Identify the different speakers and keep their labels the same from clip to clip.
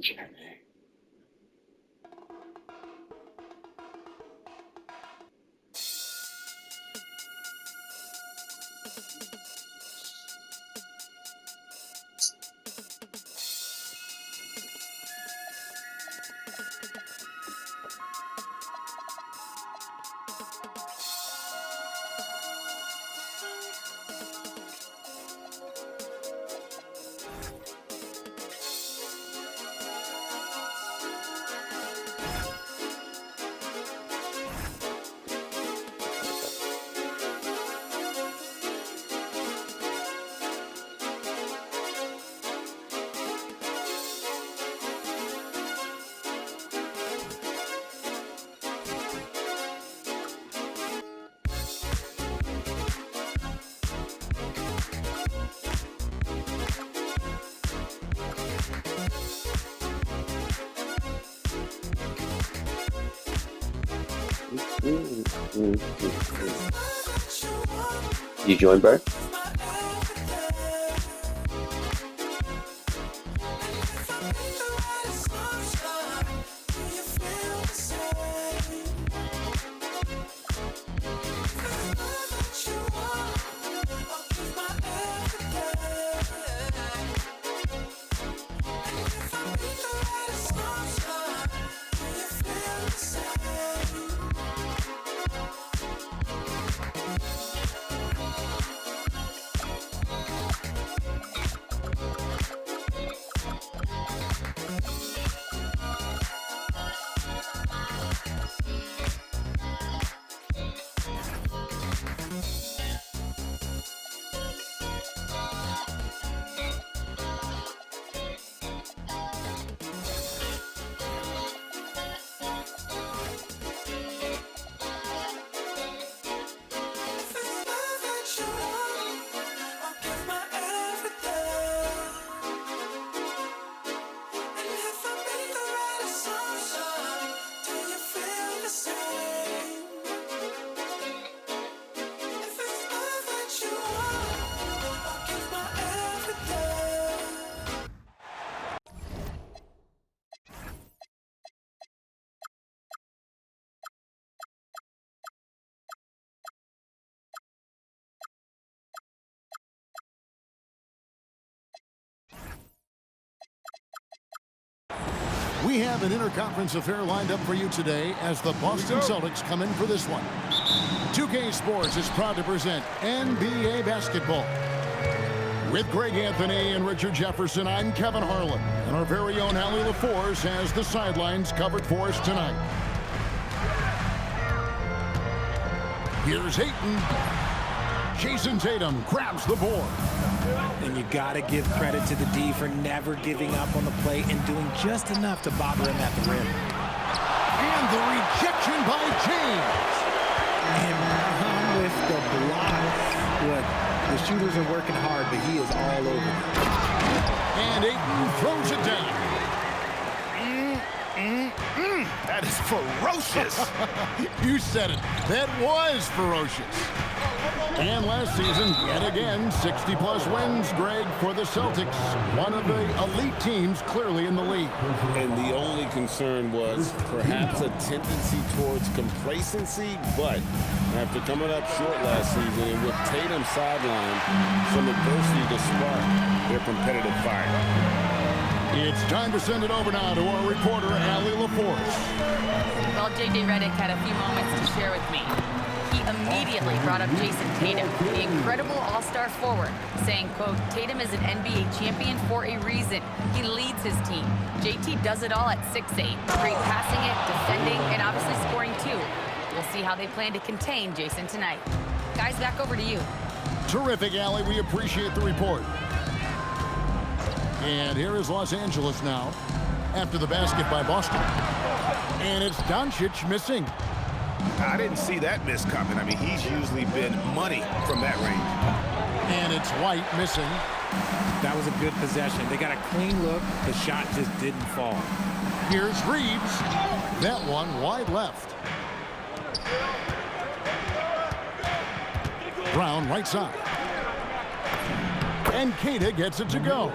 Speaker 1: Jenny. You join, Bert?
Speaker 2: We have an interconference affair lined up for you today as the Boston Celtics come in for this one. 2K Sports is proud to present NBA basketball. With Greg Anthony and Richard Jefferson, I'm Kevin Harlan. And our very own Allie LaForce has the sidelines covered for us tonight. Here's Ayton. Jason Tatum grabs the board.
Speaker 3: And you got to give credit to the D for never giving up on the play and doing just enough to bother him at the rim.
Speaker 2: And the rejection by James.
Speaker 3: And with the block. Look, the shooters are working hard, but he is all over.
Speaker 2: And Ayton throws it down.
Speaker 4: That is ferocious.
Speaker 2: You said it. That was ferocious. And last season, yet again, 60-plus wins, Greg, for the Celtics. One of the elite teams clearly in the league.
Speaker 5: And the only concern was perhaps a tendency towards complacency, but after coming up short last season and with Tatum sidelined, some adversity to spark their competitive fire.
Speaker 2: It's time to send it over now to our reporter, Allie LaForce.
Speaker 6: Well, J.J. Redick had a few moments to share with me. He immediately brought up Jason Tatum, the incredible all-star forward, saying, quote, Tatum is an NBA champion for a reason. He leads his team. JT does it all at 6'8". Great passing it, defending, and obviously scoring too. We'll see how they plan to contain Jason tonight. Guys, back over to you.
Speaker 2: Terrific, Allie. We appreciate the report. And here is Los Angeles now after the basket by Boston. And it's Doncic missing.
Speaker 4: I didn't see that miss coming. I mean, he's usually been money from that range.
Speaker 2: And it's White missing.
Speaker 3: That was a good possession. They got a clean look. The shot just didn't fall.
Speaker 2: Here's Reeves. That one wide left. Brown right side. And Keita gets it to go.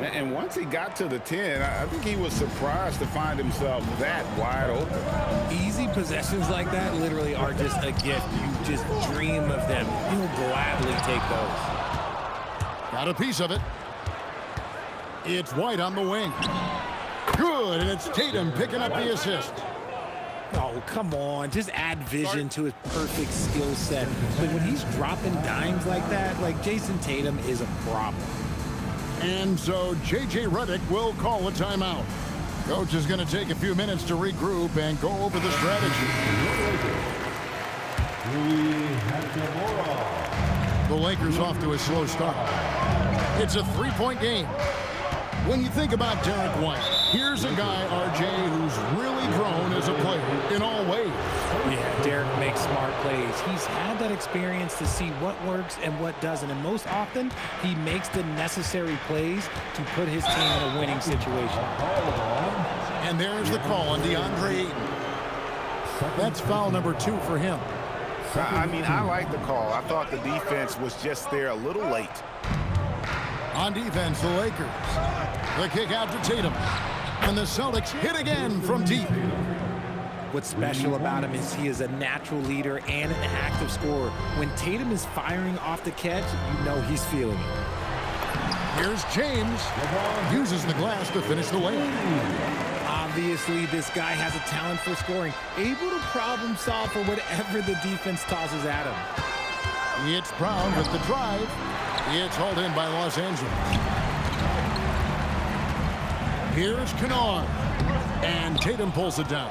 Speaker 4: And once he got to the 10, I think he was surprised to find himself that wide open.
Speaker 3: Easy possessions like that literally are just a gift. You just dream of them. You'll gladly take those.
Speaker 2: Got a piece of it. It's White on the wing. Good, and it's Tatum picking up the assist.
Speaker 3: Oh, come on. Just add vision to his perfect skill set. But when he's dropping dimes like that, like Jason Tatum is a problem.
Speaker 2: And so J.J. Redick will call a timeout. Coach is going to take a few minutes to regroup and go over the strategy. The Lakers off to a slow start. It's a three-point game. When you think about Derek White, here's a guy, RJ, who's really grown as a player in all ways.
Speaker 3: Yeah, Derek makes smart plays. He's had that experience to see what works and what doesn't. And most often, he makes the necessary plays to put his team in a winning situation.
Speaker 2: And there's the call on DeAndre Ayton. That's foul number 2 for him.
Speaker 4: I mean, I like the call. I thought the defense was just there a little late.
Speaker 2: On defense, the Lakers. The kick out to Tatum. And the Celtics hit again from deep.
Speaker 3: What's special about him is he is a natural leader and an active scorer. When Tatum is firing off the catch, you know he's feeling it.
Speaker 2: Here's James. Uses the glass to finish the lane.
Speaker 3: Obviously, this guy has a talent for scoring, able to problem solve for whatever the defense tosses at him.
Speaker 2: It's Brown with the drive. It's hauled in by Los Angeles. Here's Kennard. And Tatum pulls it down.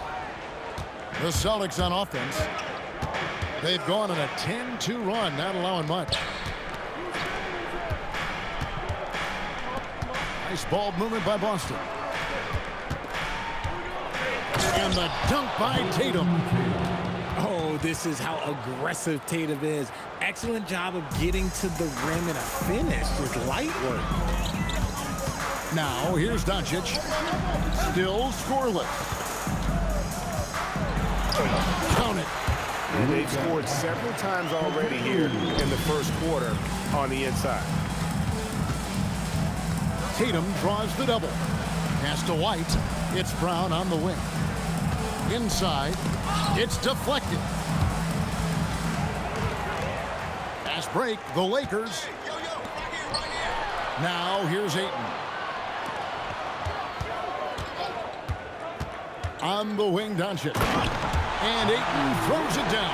Speaker 2: The Celtics on offense. They've gone on a 10-2 run, not allowing much. Nice ball movement by Boston. And the dunk by Tatum.
Speaker 3: Oh, this is how aggressive Tatum is. Excellent job of getting to the rim and a finish with light work.
Speaker 2: Now, here's Doncic. Still scoreless. Count it.
Speaker 4: And they've scored several times already here in the first quarter on the inside.
Speaker 2: Tatum draws the double. Pass to White. It's Brown on the wing. Inside. It's deflected. Fast break. The Lakers. Now here's Ayton. On the wing, Doncic. And Ayton throws it down.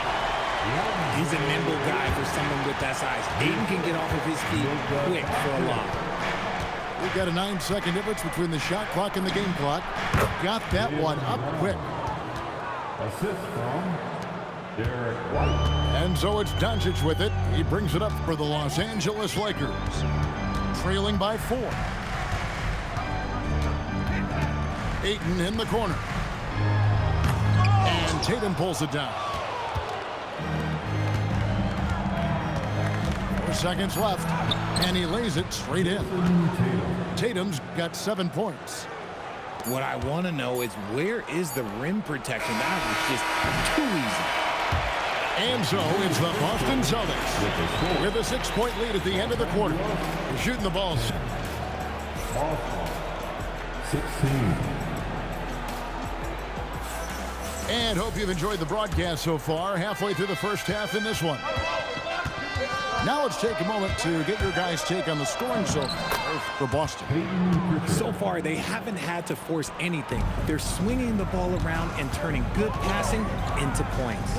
Speaker 3: He's a nimble guy for someone with that size. Ayton can get off of his feet quick for a lob.
Speaker 2: We've got a 9-second difference between the shot clock and the game clock. Got that one up quick.
Speaker 7: Assist from Derek White.
Speaker 2: And so it's Doncic with it. He brings it up for the Los Angeles Lakers. Trailing by 4. Ayton in the corner. And Tatum pulls it down. 4 seconds left. And he lays it straight in. Tatum's got 7 points.
Speaker 3: What I want to know is where is the rim protection? That was just too easy.
Speaker 2: And so it's the Boston Celtics with a 6-point lead at the end of the quarter. They're shooting the balls.
Speaker 7: 16.
Speaker 2: And hope you've enjoyed the broadcast so far. Halfway through the first half in this one. Now let's take a moment to get your guys' take on the scoring so far for Boston.
Speaker 3: So far, they haven't had to force anything. They're swinging the ball around and turning good passing into points.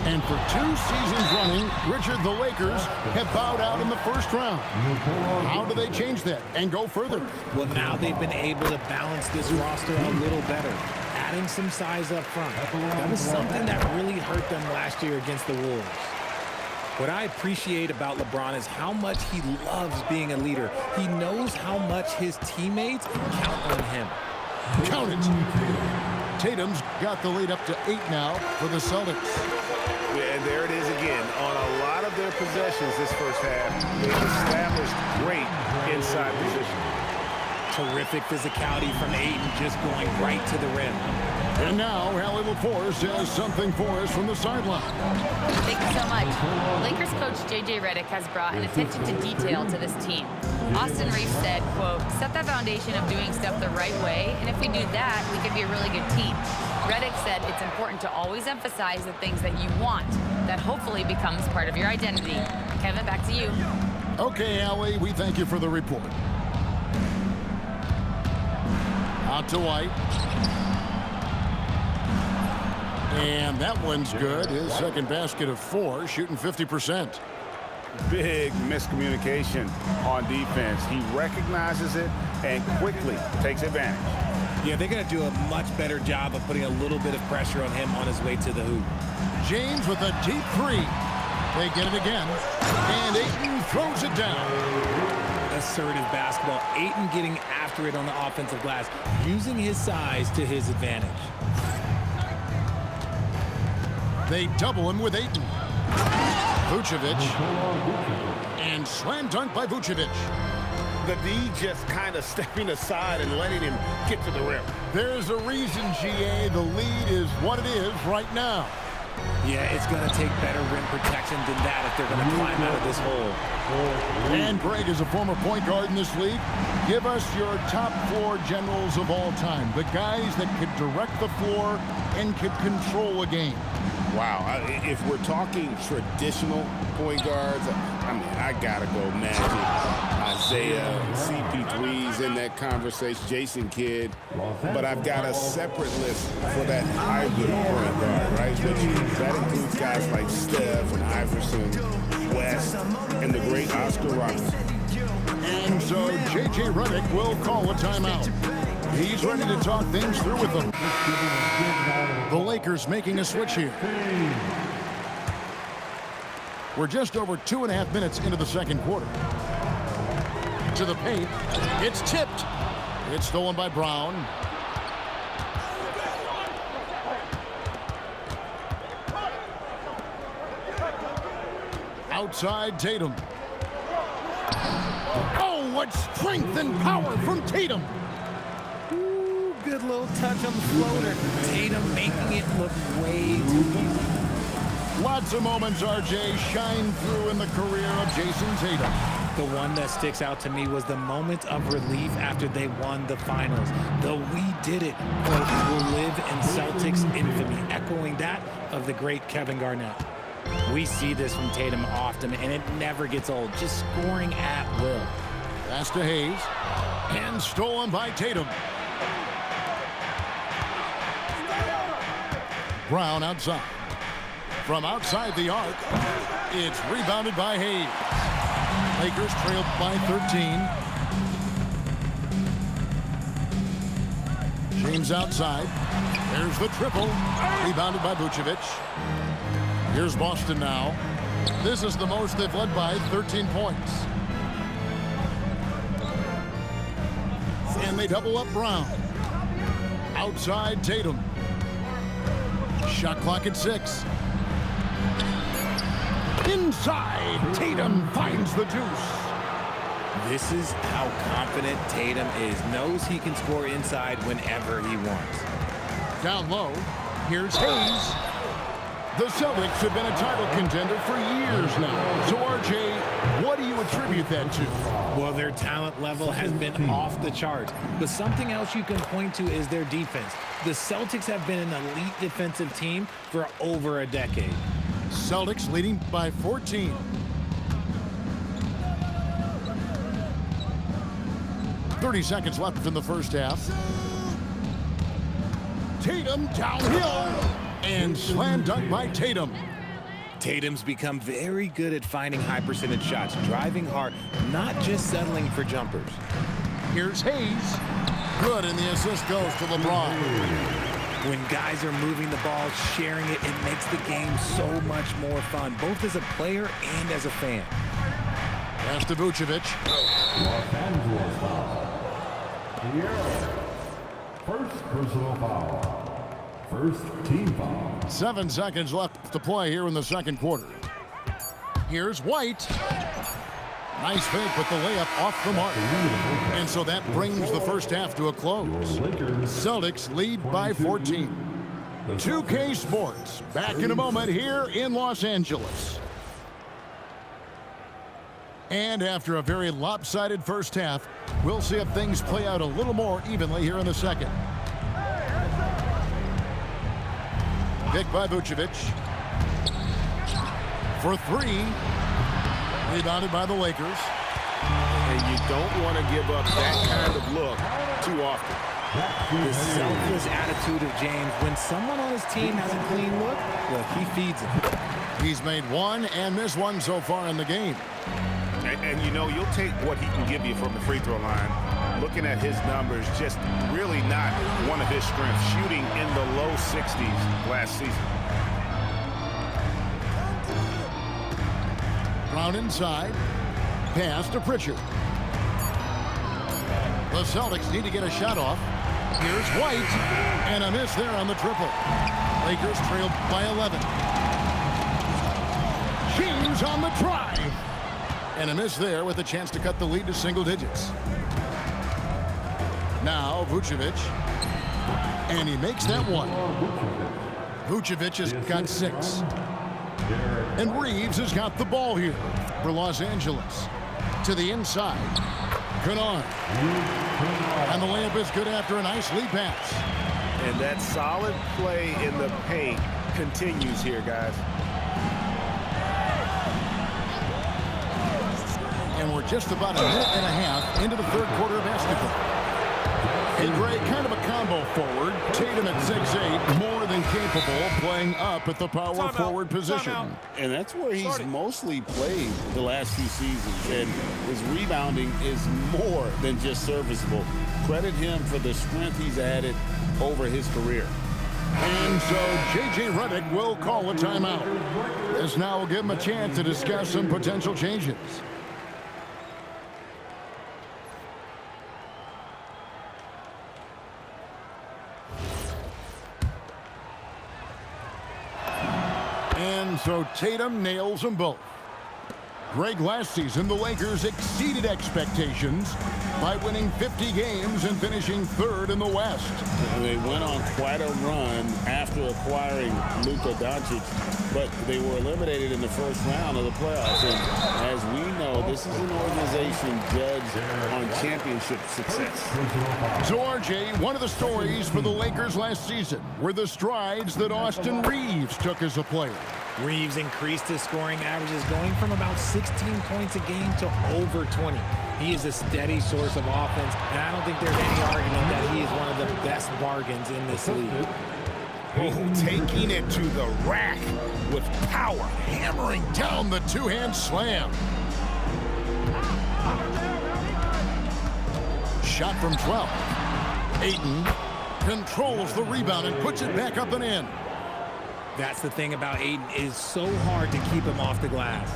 Speaker 2: And for 2 seasons running, Richard, the Lakers have bowed out in the first round. How do they change that and go further?
Speaker 3: Well, now they've been able to balance this roster a little better, adding some size up front. That was something that really hurt them last year against the Wolves. What I appreciate about LeBron is how much he loves being a leader. He knows how much his teammates count on him.
Speaker 2: Count it. Tatum's got the lead up to 8 now for the Celtics.
Speaker 4: Yeah, and there it is again. On a lot of their possessions this first half, they've established great inside position.
Speaker 3: Terrific physicality from Ayton, just going right to the rim.
Speaker 2: And now, Hallie LaForce has something for us from the sideline.
Speaker 6: Thank you so much. Lakers coach J.J. Redick has brought an attention to detail to this team. Austin Reeves said, quote, set that foundation of doing stuff the right way, and if we do that, we could be a really good team. Redick said it's important to always emphasize the things that you want. That hopefully becomes part of your identity. Kevin, back to you.
Speaker 2: Okay, Allie, we thank you for the report. Out to White. And that one's good. His second basket of 4, shooting 50%.
Speaker 4: Big miscommunication on defense. He recognizes it and quickly takes advantage.
Speaker 3: Yeah, they're going to do a much better job of putting a little bit of pressure on him on his way to the hoop.
Speaker 2: James with a deep 3. They get it again. And Ayton throws it down.
Speaker 3: Assertive basketball. Ayton getting after it on the offensive glass, using his size to his advantage.
Speaker 2: They double him with Ayton. Vucevic. And slam dunk by Vucevic.
Speaker 4: The D just kind of stepping aside and letting him get to the rim.
Speaker 2: There's a reason, GA, the lead is what it is right now.
Speaker 3: Yeah, it's going to take better rim protection than that if they're going to climb out of this hole.
Speaker 2: And Greg is a former point guard in this league. Give us your top 4 generals of all time. The guys that could direct the floor and could control a game.
Speaker 5: Wow, if we're talking traditional point guards, I mean, I gotta go Magic, Isaiah, CP3's in that conversation, Jason Kidd. But I've got a separate list for that hybrid point guard, right? That includes guys like Steph and Iverson, West, and the great Oscar Robertson.
Speaker 2: And so J.J. Redick will call a timeout. He's ready to talk things through with them. The Lakers making a switch here. We're just over 2.5 minutes into the second quarter. To the paint. It's tipped. It's stolen by Brown. Outside Tatum. Oh, what strength and power from Tatum.
Speaker 3: Good little touch on the floater. Tatum making it look way too easy.
Speaker 2: Lots of moments, RJ, shine through in the career of Jason Tatum.
Speaker 3: The one that sticks out to me was the moment of relief after they won the finals. The "we did it" quote will live in Celtics infamy, echoing that of the great Kevin Garnett. We see this from Tatum often, and it never gets old, just scoring at will.
Speaker 2: Pass to Hayes, and stolen by Tatum. Brown outside. From outside the arc, it's rebounded by Hayes. Lakers trailed by 13. James outside. There's the triple. Rebounded by Vucevic. Here's Boston now. This is the most they've led by, 13 points. And they double up Brown. Outside Tatum. Shot clock at 6. Inside, Tatum finds the deuce.
Speaker 3: This is how confident Tatum is. Knows he can score inside whenever he wants.
Speaker 2: Down low, here's Hayes. The Celtics have been a title contender for years now. So, RJ, what do you attribute that to?
Speaker 3: Well, their talent level has been off the charts. But something else you can point to is their defense. The Celtics have been an elite defensive team for over a decade.
Speaker 2: Celtics leading by 14. "30 seconds left in the first half. Tatum downhill. And slam dunk by Tatum.
Speaker 3: Tatum's become very good at finding high percentage shots, driving hard, not just settling for jumpers.
Speaker 2: Here's Hayes. Good, and the assist goes to LeBron.
Speaker 3: When guys are moving the ball, sharing it, it makes the game so much more fun, both as a player and as a fan.
Speaker 2: Pass to Vucevic.
Speaker 7: Los Angeles foul. Sierra. First personal foul. First team foul.
Speaker 2: 7 seconds left to play here in the second quarter. Here's White. Nice fake, but the layup off the mark. And so that brings the first half to a close. Celtics lead by 14. 2K Sports, back in a moment here in Los Angeles. And after a very lopsided first half, we'll see if things play out a little more evenly here in the second. Pick by Vucevic. For three. Rebounded by the Lakers.
Speaker 4: And you don't want to give up that kind of look too often.
Speaker 3: The selfless attitude of James. When someone on his team has a clean look, well, he feeds him.
Speaker 2: He's made one and missed one so far in the game.
Speaker 4: And you know, you'll take what he can give you from the free throw line. Looking at his numbers, just really not one of his strengths. Shooting in the low 60s last season.
Speaker 2: Brown inside. Pass to Pritchard. The Celtics need to get a shot off. Here's White. And a miss there on the triple. Lakers trailed by 11. James on the drive. And a miss there with a chance to cut the lead to single digits. Now Vucevic. And he makes that one. Vucevic has got 6. And Reeves has got the ball here for Los Angeles. To the inside. Kennard. And the layup is good after a nice lead pass.
Speaker 4: And that solid play in the paint continues here, guys.
Speaker 2: And we're just about a minute and a half into the third quarter of basketball. And Greg, kind of a combo forward. Tatum at 6'8", more than capable of playing up at the power forward position.
Speaker 5: And that's where he's mostly played the last few seasons. And his rebounding is more than just serviceable. Credit him for the strength he's added over his career.
Speaker 2: And so J.J. Redick will call a timeout. This now will give him a chance to discuss some potential changes. And so Tatum nails them both. Greg, last season, the Lakers exceeded expectations by winning 50 games and finishing third in the West.
Speaker 5: They went on quite a run after acquiring Luka Doncic, but they were eliminated in the first round of the playoffs. And as we know, this is an organization judged on championship success.
Speaker 2: So, RJ, one of the stories for the Lakers last season were the strides that Austin Reeves took as a player.
Speaker 3: Reeves increased his scoring averages, going from about 16 points a game to over 20. He is a steady source of offense, and I don't think there's any argument that he is one of the best bargains in this league.
Speaker 4: Oh, taking it to the rack with power.
Speaker 2: Hammering down the two-hand slam. Shot from 12. Ayton controls the rebound and puts it back up and in.
Speaker 3: That's the thing about Ayton. It is so hard to keep him off the glass.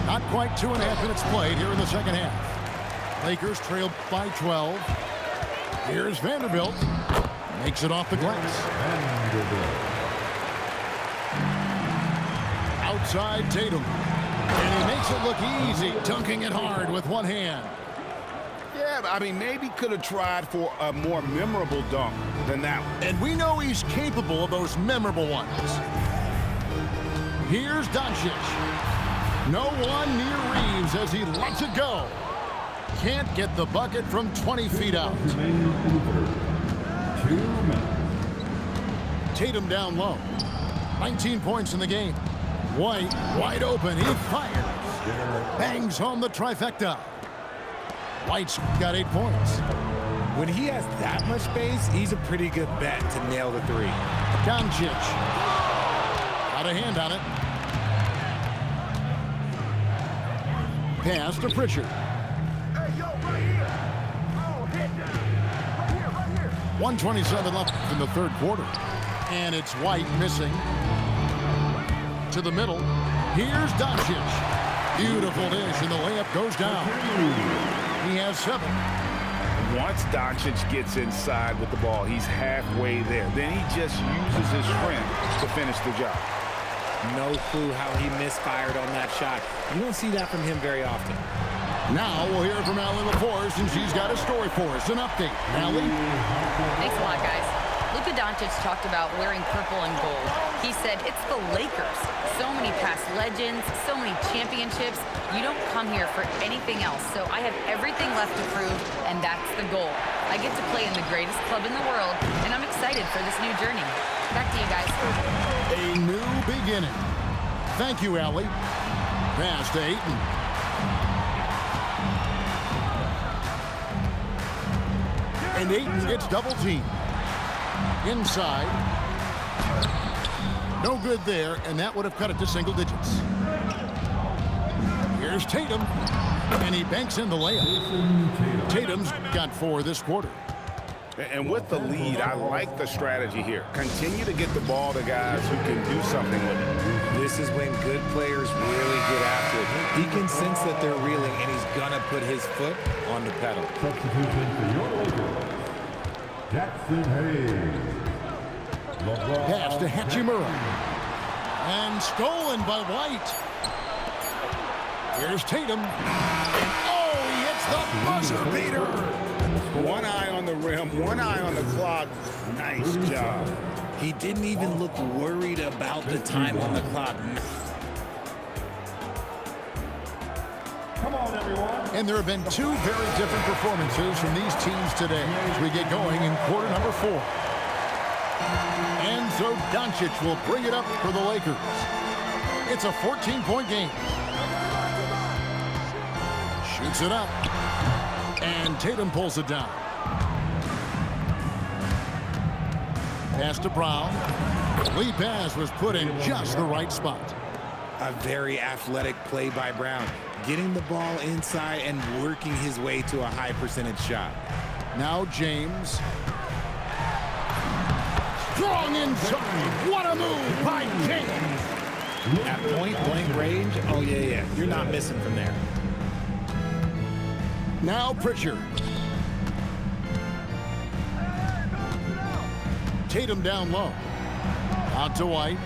Speaker 2: Not quite 2.5 minutes played here in the second half. Lakers trailed by 12. Here's Vanderbilt. Makes it off the glass. Outside Tatum. And he makes it look easy, dunking it hard with one hand.
Speaker 4: Yeah, I mean, maybe could have tried for a more memorable dunk than that one.
Speaker 2: And we know he's capable of those memorable ones. Here's Doncic. No one near Reeves as he lets it go. Can't get the bucket from 20 feet out. Tatum down low. 19 points in the game. White wide open. He fires. Bangs home the trifecta. White's got 8 points.
Speaker 3: When he has that much space, he's a pretty good bet to nail the three.
Speaker 2: Doncic. Got a hand on it. Pass to Pritchard. 1:27 left in the third quarter. And it's White missing. To the middle. Here's Doncic. Beautiful dish, and the layup goes down. He has 7.
Speaker 4: Once Doncic gets inside with the ball, he's halfway there. Then he just uses his strength to finish the job.
Speaker 3: No clue how he misfired on that shot. You don't see that from him very often.
Speaker 2: Now we'll hear from Allie LaForce, and she's got a story for us. An update. Allie?
Speaker 6: Thanks a lot, guys. Luka Doncic talked about wearing purple and gold. He said it's the Lakers. So many past legends, so many championships. You don't come here for anything else. So I have everything left to prove, and that's the goal. I get to play in the greatest club in the world, and I'm excited for this new journey. Back to you guys.
Speaker 2: A new beginning. Thank you, Allie. Pass to Ayton. And Ayton gets double teamed. Inside. No good there, and that would have cut it to single digits. Here's Tatum, and he banks in the layup. Tatum's got 4 this quarter.
Speaker 4: And with the lead, I like the strategy here. Continue to get the ball to guys who can do something with it.
Speaker 3: This is when good players really get after it. He can sense that they're reeling, and he's going to put his foot on the pedal.
Speaker 7: Substitution for your Lakers, Jackson Hayes.
Speaker 2: Pass to Hachimura. And stolen by White. Here's Tatum. And oh, he hits the buzzer beater.
Speaker 4: One eye on the rim, one eye on the clock. Nice job.
Speaker 3: He didn't even look worried about the time on the clock.
Speaker 7: Come on, everyone.
Speaker 2: And there have been 2 very different performances from these teams today as we get going in quarter number 4. And so Doncic will bring it up for the Lakers. It's a 14-point game. Shoots it up. And Tatum pulls it down. Pass to Brown. Lead pass was put in just the right spot.
Speaker 3: A very athletic play by Brown, getting the ball inside and working his way to a high percentage shot.
Speaker 2: Now James. Strong inside. What a move by James.
Speaker 3: At point-blank range, oh, yeah. You're not missing from there.
Speaker 2: Now Pritchard. Tatum down low. Out to White.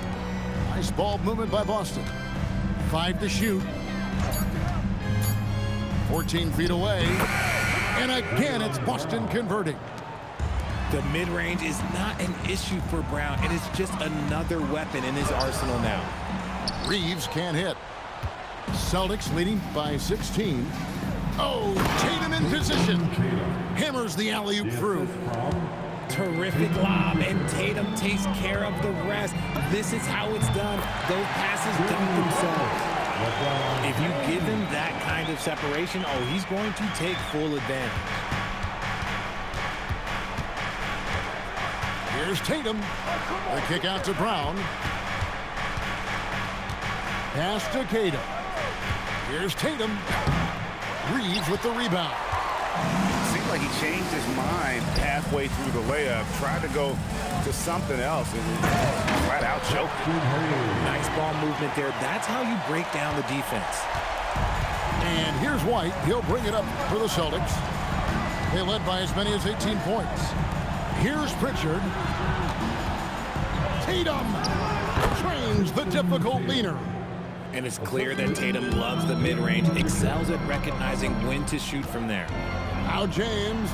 Speaker 2: Nice ball movement by Boston. 5 to shoot. 14 feet away. And again, it's Boston converting.
Speaker 3: The mid-range is not an issue for Brown. It is just another weapon in his arsenal now.
Speaker 2: Reeves can't hit. Celtics leading by 16. Oh, Tatum in position. Hammers the alley-oop through.
Speaker 3: Terrific lob, and Tatum takes care of the rest. This is how it's done. Those passes dunk themselves. If you give him that kind of separation, oh, he's going to take full advantage.
Speaker 2: Here's Tatum. The kick out to Brown. Pass to Tatum. Here's Tatum. Reeves with the rebound.
Speaker 4: Seemed like he changed his mind halfway through the layup, tried to go to something else, and flat out choked.
Speaker 3: Nice ball movement there. That's how you break down the defense.
Speaker 2: And here's White. He'll bring it up for the Celtics. They led by as many as 18 points. Here's Pritchard. Tatum trains the difficult leaner.
Speaker 3: And it's clear that Tatum loves the mid-range, excels at recognizing when to shoot from there.
Speaker 2: Now James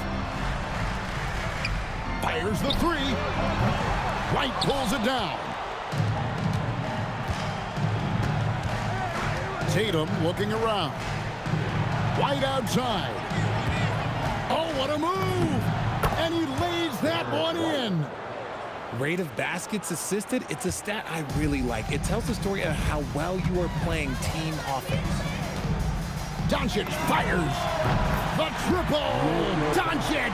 Speaker 2: fires the 3. White pulls it down. Tatum looking around. White outside. Oh, what a move! And he lays that one in.
Speaker 3: Rate of baskets assisted, it's a stat I really like. It tells the story of how well you are playing team offense.
Speaker 2: Doncic fires. The triple. Doncic.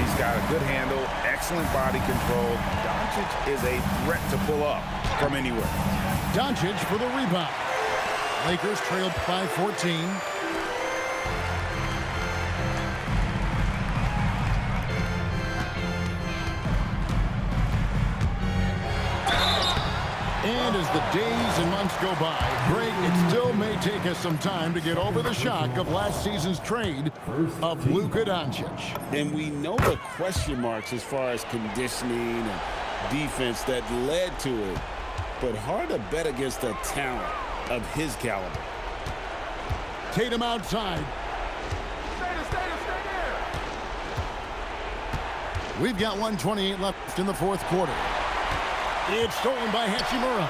Speaker 4: He's got a good handle, excellent body control. Doncic is a threat to pull up from anywhere.
Speaker 2: Doncic for the rebound. Lakers trailed by 14. And as the days and months go by, Greg, it still may take us some time to get over the shock of last season's trade of Luka Doncic.
Speaker 5: And we know the question marks as far as conditioning and defense that led to it. But hard to bet against a talent of his caliber.
Speaker 2: Tatum outside. We've got 1:28 left in the fourth quarter. It's stolen by Hachimura.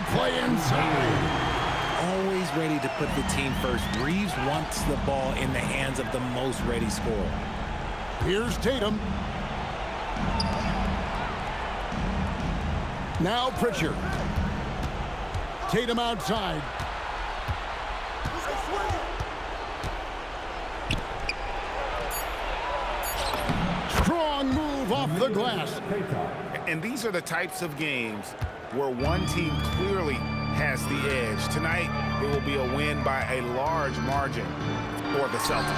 Speaker 2: The play inside.
Speaker 3: Always ready to put the team first. Reeves wants the ball in the hands of the most ready scorer.
Speaker 2: Here's Tatum. Now Pritchard. Tatum outside. Strong move off the glass.
Speaker 4: And these are the types of games where one team clearly has the edge. Tonight, it will be a win by a large margin for the Celtics.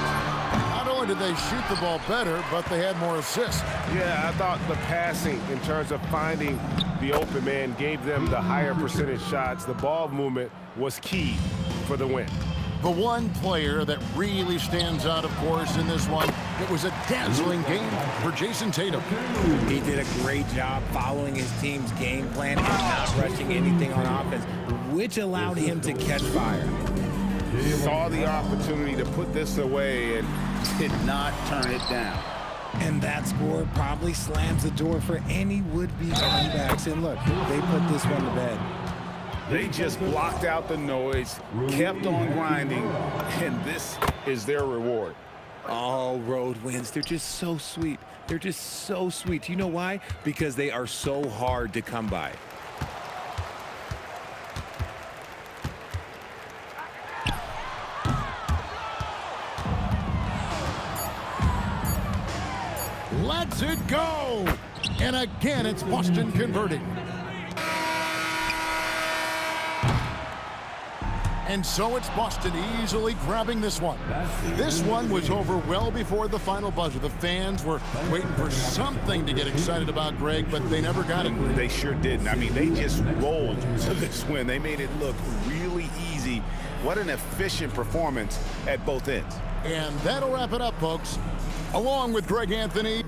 Speaker 2: Not only did they shoot the ball better, but they had more assists.
Speaker 8: Yeah, I thought the passing in terms of finding the open man gave them the higher percentage shots. The ball movement was key for the win.
Speaker 2: The one player that really stands out, of course, in this one, it was a dazzling game for Jason Tatum.
Speaker 3: He did a great job following his team's game plan and not rushing anything on offense, which allowed him to catch fire.
Speaker 4: Saw the opportunity to put this away and did not turn it down.
Speaker 3: And that score probably slams the door for any would-be comebacks. And look, they put this one to bed.
Speaker 4: They just blocked out the noise, kept on grinding, and this is their reward.
Speaker 3: All road wins, they're just so sweet. They're just so sweet. You know why? Because they are so hard to come by.
Speaker 2: Lets it go! And again, it's Boston converting. And so it's Boston easily grabbing this one. This one was over well before the final buzzer. The fans were waiting for something to get excited about, Greg, but they never got it.
Speaker 4: They sure didn't. I mean, they just rolled to this win. They made it look really easy. What an efficient performance at both ends.
Speaker 2: And that'll wrap it up, folks. Along with Greg Anthony.